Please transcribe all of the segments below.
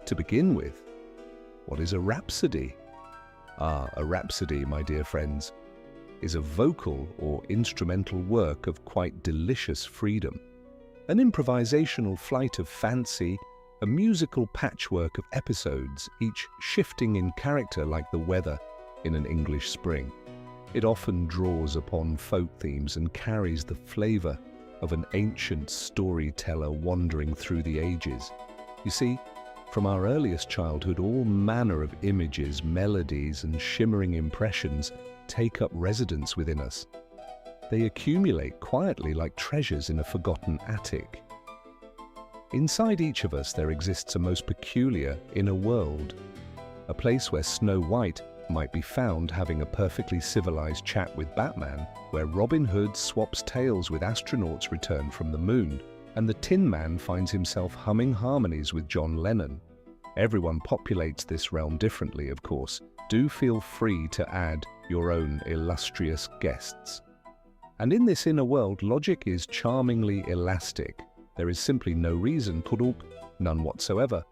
To begin with, what is a rhapsody? A rhapsody, my dear friends, is a vocal or instrumental work of quite delicious freedom, an improvisational flight of fancy, a musical patchwork of episodes, each shifting in character like the weather in an English spring. It often draws upon folk themes and carries the flavor of an ancient storyteller wandering through the ages. You see, from our earliest childhood, all manner of images, melodies, and shimmering impressions take up residence within us. They accumulate quietly like treasures in a forgotten attic. Inside each of us there exists a most peculiar inner world, a place where Snow White might be found having a perfectly civilized chat with Batman, where Robin Hood swaps tales with astronauts returned from the moon, and the Tin Man finds himself humming harmonies with John Lennon. Everyone populates this realm differently, of course. Do feel free to add your own illustrious guests. And in this inner world, logic is charmingly elastic. There is simply no reason, none whatsoever,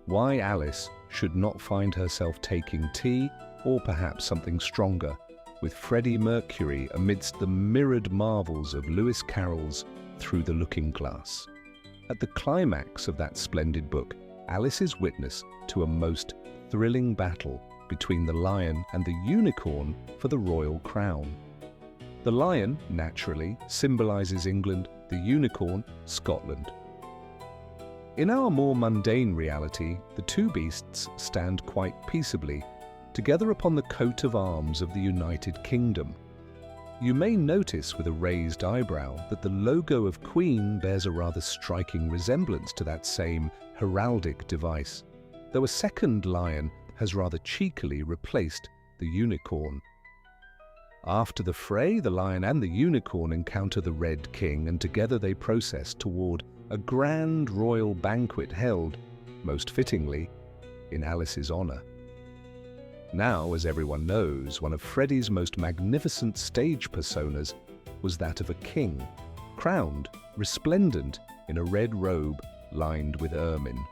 why Alice should not find herself taking tea, or perhaps something stronger, with Freddie Mercury amidst the mirrored marvels of Lewis Carroll's Through the Looking Glass. At the climax of that splendid book, Alice is witness to a most thrilling battle between the lion and the unicorn for the royal crown. The lion, naturally, symbolizes England, the unicorn, Scotland. In our more mundane reality, the two beasts stand quite peaceably, together upon the coat of arms of the United Kingdom. You may notice with a raised eyebrow that the logo of Queen bears a rather striking resemblance to that same heraldic device, though a second lion has rather cheekily replaced the unicorn. After the fray, the lion and the unicorn encounter the Red King, and together they process toward a grand royal banquet held, most fittingly, in Alice's honor. Now, as everyone knows, one of Freddie's most magnificent stage personas was that of a king, crowned, resplendent in a red robe lined with ermine.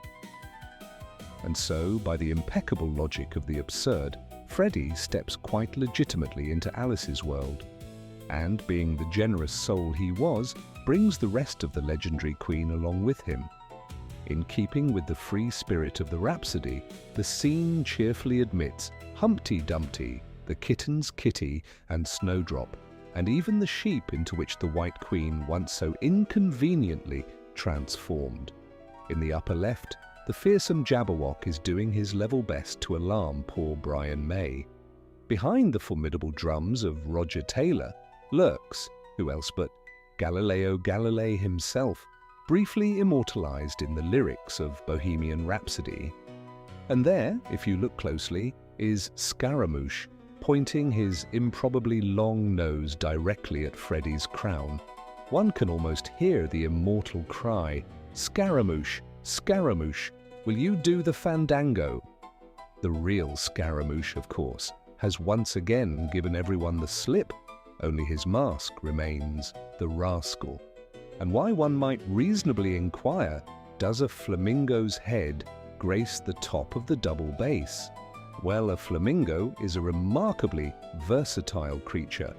And so, by the impeccable logic of the absurd, Freddie steps quite legitimately into Alice's world, and, being the generous soul he was, brings the rest of the legendary queen along with him. In keeping with the free spirit of the rhapsody, the scene cheerfully admits Humpty Dumpty, the kitten's Kitty, and Snowdrop, and even the sheep into which the White Queen once so inconveniently transformed. In the upper left, the fearsome Jabberwock is doing his level best to alarm poor Brian May. Behind the formidable drums of Roger Taylor lurks, who else but Galileo Galilei himself, briefly immortalized in the lyrics of Bohemian Rhapsody. And there, if you look closely, is Scaramouche, pointing his improbably long nose directly at Freddie's crown. One can almost hear the immortal cry, "Scaramouche, Scaramouche, will you do the fandango?" The real Scaramouche, of course, has once again given everyone the slip, only his mask remains the rascal. And why, one might reasonably inquire, does a flamingo's head grace the top of the double bass? Well, a flamingo is a remarkably versatile creature.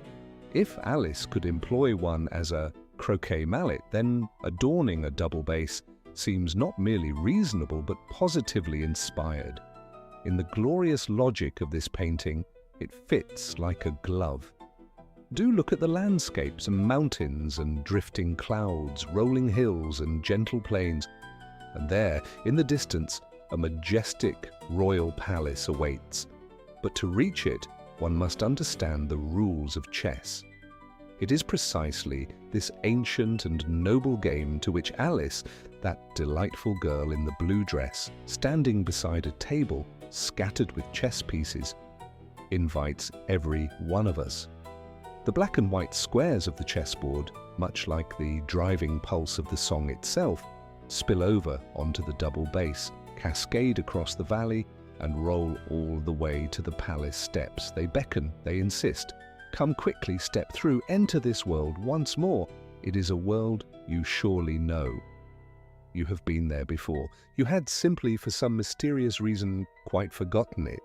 If Alice could employ one as a croquet mallet, then adorning a double bass seems not merely reasonable but positively inspired. In the glorious logic of this painting, it fits like a glove. Do look at the landscapes and mountains and drifting clouds, rolling hills and gentle plains, and there, in the distance, a majestic royal palace awaits. But to reach it, one must understand the rules of chess. It is precisely this ancient and noble game to which Alice, that delightful girl in the blue dress, standing beside a table scattered with chess pieces, invites every one of us. The black and white squares of the chessboard, much like the driving pulse of the song itself, spill over onto the double bass, cascade across the valley, and roll all the way to the palace steps. They beckon, they insist. Come quickly, step through, enter this world once more. It is a world you surely know. You have been there before. You had simply, for some mysterious reason, quite forgotten it.